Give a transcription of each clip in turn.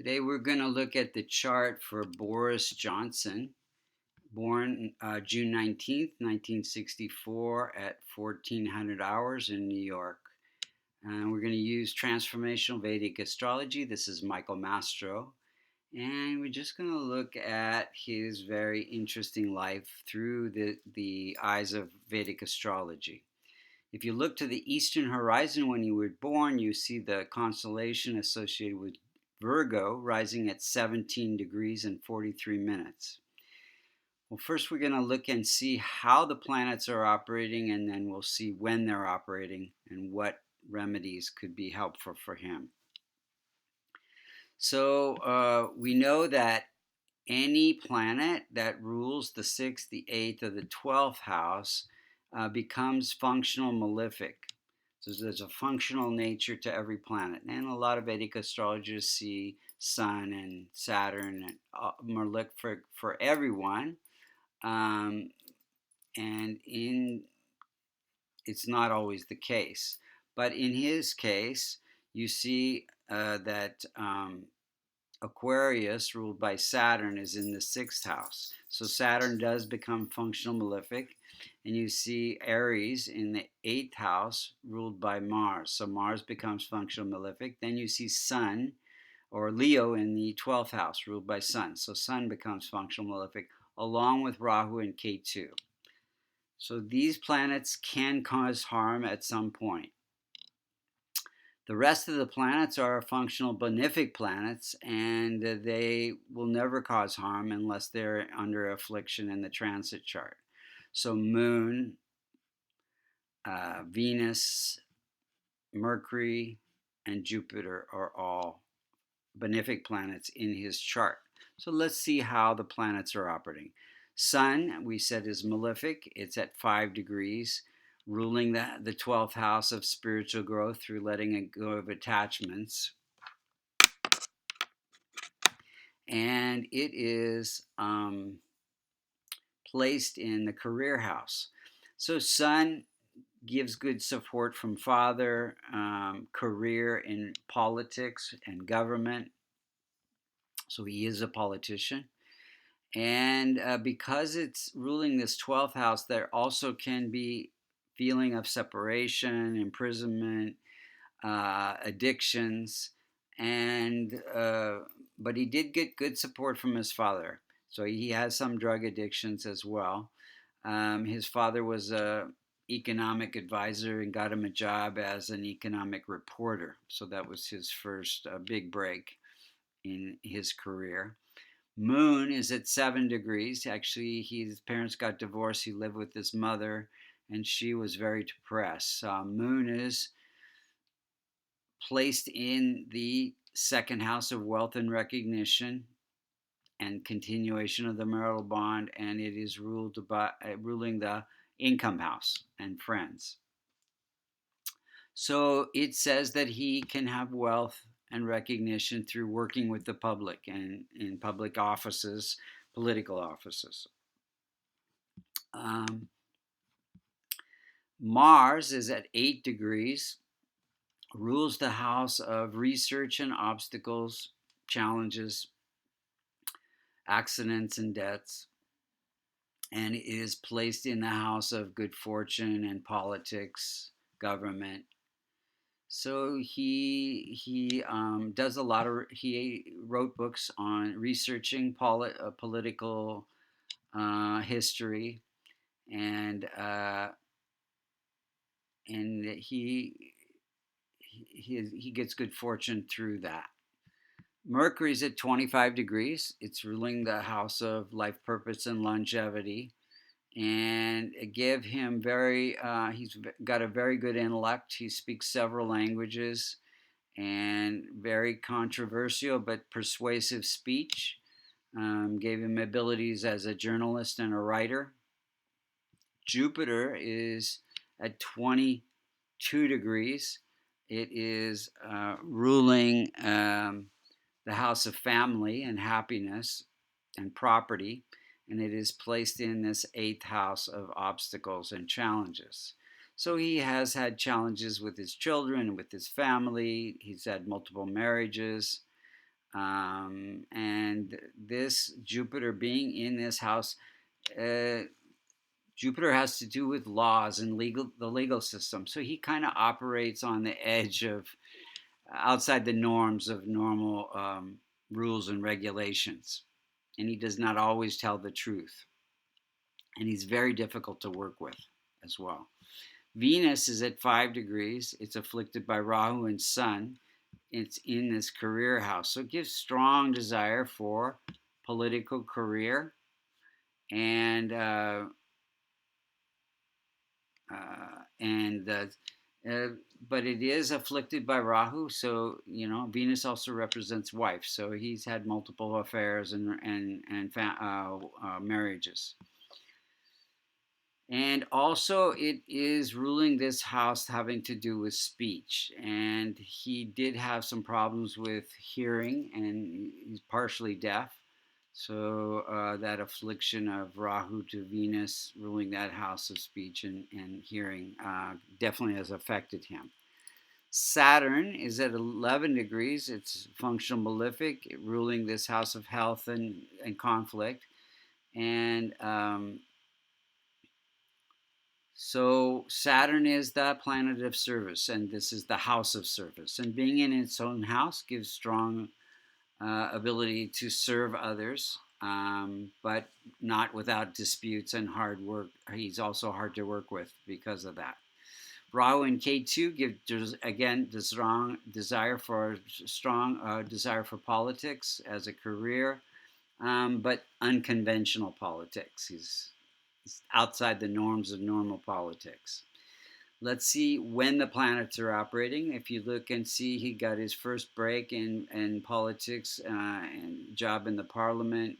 Today we're going to look at the chart for Boris Johnson, born June 19th, 1964 at 1400 hours in New York. And we're going to use transformational Vedic astrology. This is Michael Mastro. And we're just going to look at his very interesting life through the eyes of Vedic astrology. If you look to the eastern horizon when you were born, you see the constellation associated with Virgo rising at 17 degrees and 43 minutes. Well, first we're going to look and see how the planets are operating, and then we'll see when they're operating and what remedies could be helpful for him. So we know that any planet that rules the 6th, the 8th, or the 12th house becomes functional malefic. So there's a functional nature to every planet. And a lot of Vedic astrologers see Sun and Saturn and malefic for everyone. And it's not always the case. But in his case, you see that Aquarius, ruled by Saturn, is in the 6th house. So Saturn does become functional malefic. And you see Aries in the 8th house, ruled by Mars. So Mars becomes functional malefic. Then you see Sun, or Leo, in the 12th house, ruled by Sun. So Sun becomes functional malefic, along with Rahu and Ketu. So these planets can cause harm at some point. The rest of the planets are functional benefic planets, and they will never cause harm unless they're under affliction in the transit chart. So Moon, Venus, Mercury, and Jupiter are all benefic planets in his chart. So let's see how the planets are operating. Sun, we said, is malefic. It's at 5 degrees, ruling the 12th house of spiritual growth through letting go of attachments. And it is placed in the career house. So Sun gives good support from father, career in politics and government. So he is a politician. And because it's ruling this 12th house, there also can be feeling of separation, imprisonment, addictions, and but he did get good support from his father. So he has some drug addictions as well. His father was a economic advisor and got him a job as an economic reporter. So that was his first big break in his career. Moon is at 7 degrees. Actually, his parents got divorced. He lived with his mother, and she was very depressed. Moon is placed in the 2nd house of wealth and recognition and continuation of the marital bond, and it is ruling the income house and friends. So it says that he can have wealth and recognition through working with the public and in public offices, political offices. Mars is at 8 degrees, rules the house of research and obstacles, challenges, accidents, and debts, and is placed in the house of good fortune and politics, government. So he does a lot of, he wrote books on researching political history, and he gets good fortune through that. Mercury's at 25 degrees. It's ruling the house of life purpose and longevity, and give him he's got a very good intellect. He speaks several languages and very controversial but persuasive speech. Gave him abilities as a journalist and a writer. Jupiter is at 22 degrees. It is ruling the house of family and happiness and property, and it is placed in this 8th house of obstacles and challenges. So he has had challenges with his children, with his family. He's had multiple marriages. And this Jupiter being in this house, uh, Jupiter has to do with laws and the legal system. So he kind of operates on the edge of outside the norms of normal rules and regulations. And he does not always tell the truth. And he's very difficult to work with as well. Venus is at 5 degrees. It's afflicted by Rahu and Sun. It's in this career house. So it gives strong desire for political career and and but it is afflicted by Rahu, so Venus also represents wife. So he's had multiple affairs and marriages. And also, it is ruling this house having to do with speech. And he did have some problems with hearing, and he's partially deaf. So that affliction of Rahu to Venus ruling that house of speech and hearing definitely has affected him. Saturn is at 11 degrees. It's functional malefic, ruling this house of health and conflict. And so Saturn is the planet of service, and this is the house of service. And being in its own house gives strong ability to serve others, but not without disputes and hard work. He's also hard to work with because of that. Rahu and K2 give again the strong desire for politics as a career, but unconventional politics. He's outside the norms of normal politics. Let's see when the planets are operating. If you look and see, he got his first break in politics and job in the parliament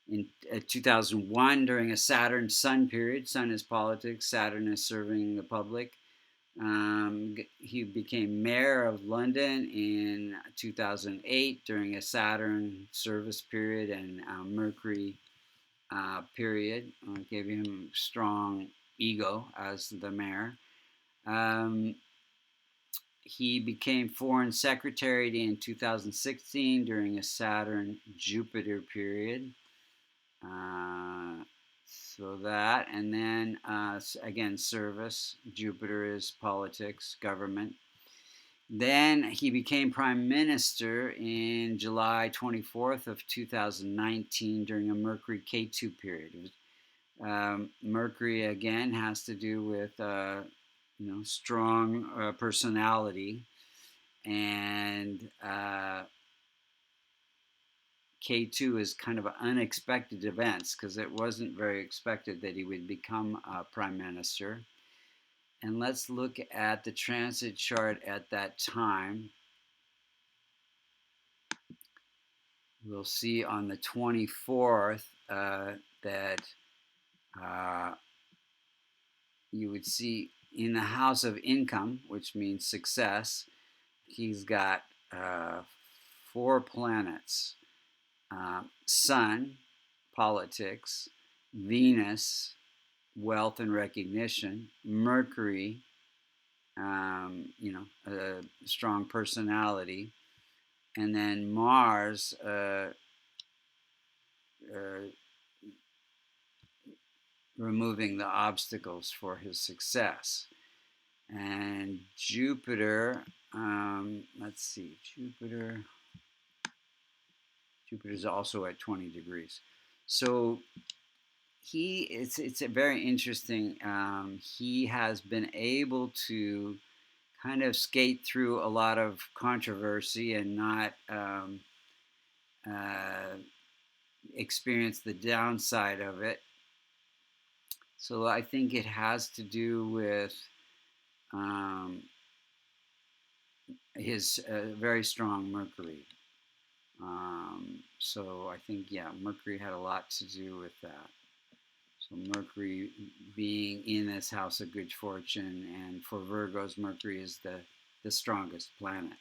in 2001 during a Saturn Sun period. Sun is politics, Saturn is serving the public. He became mayor of London in 2008 during a Saturn service period and Mercury period. Gave him strong ego as the mayor. He became foreign secretary in 2016 during a Saturn Jupiter period. So that, and then again, service. Jupiter is politics, government. Then he became prime minister in July 24th of 2019 during a Mercury K2 period. Mercury again has to do with strong personality, and K2 is kind of unexpected events because it wasn't very expected that he would become prime minister. And let's look at the transit chart at that time. We'll see on the 24th that you would see in the house of income, which means success, he's got 4 planets. Sun, politics; Venus, wealth and recognition; Mercury, a strong personality; and then Mars, removing the obstacles for his success. And Jupiter, let's see, Jupiter's also at 20 degrees. So it's a very interesting. He has been able to kind of skate through a lot of controversy and not experience the downside of it. So I think it has to do with his very strong Mercury. So I think, Mercury had a lot to do with that. So Mercury being in this house of good fortune, and for Virgos, Mercury is the strongest planet.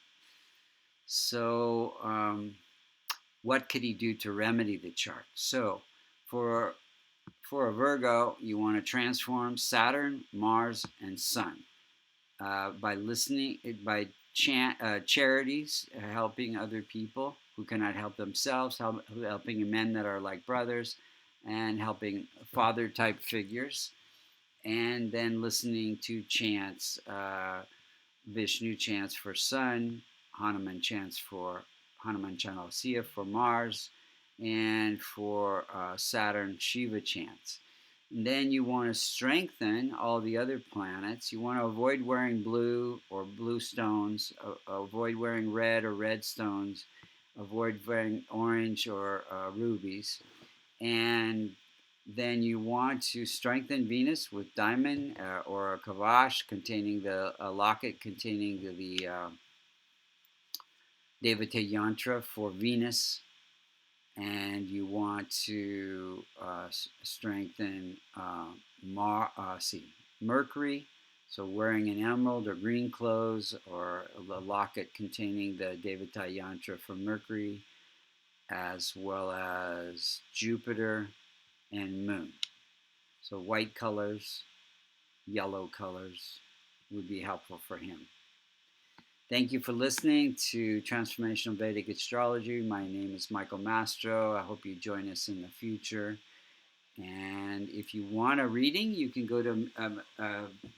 So what could he do to remedy the chart? So for a Virgo, you want to transform Saturn, Mars, and Sun by charities, helping other people who cannot help themselves, helping men that are like brothers, and helping father type figures, and then listening to chants, Vishnu chants for sun, Hanuman chants for Hanuman Chalasiya for Mars, and for Saturn Shiva chants. And then you want to strengthen all the other planets. You want to avoid wearing blue or blue stones, avoid wearing red or red stones, avoid wearing orange or rubies. And then you want to strengthen Venus with diamond or a kavash containing a locket containing the Devata yantra for Venus. And you want to strengthen Mercury. So wearing an emerald or green clothes or a locket containing the Devata yantra for Mercury, as well as Jupiter and Moon. So white colors, yellow colors would be helpful for him. Thank you for listening to Transformational Vedic Astrology. My name is Michael Mastro. I hope you join us in the future. And if you want a reading, you can go to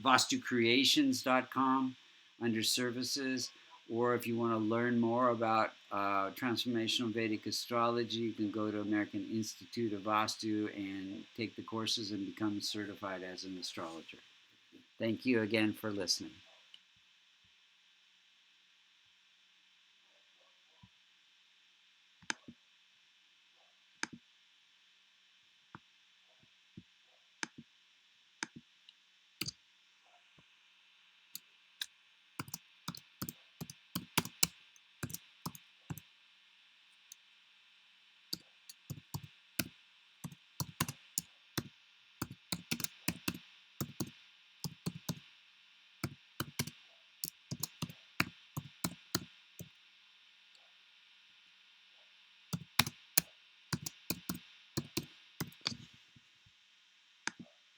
vastucreations.com under services. Or if you want to learn more about Transformational Vedic Astrology, you can go to American Institute of Vastu and take the courses and become certified as an astrologer. Thank you again for listening.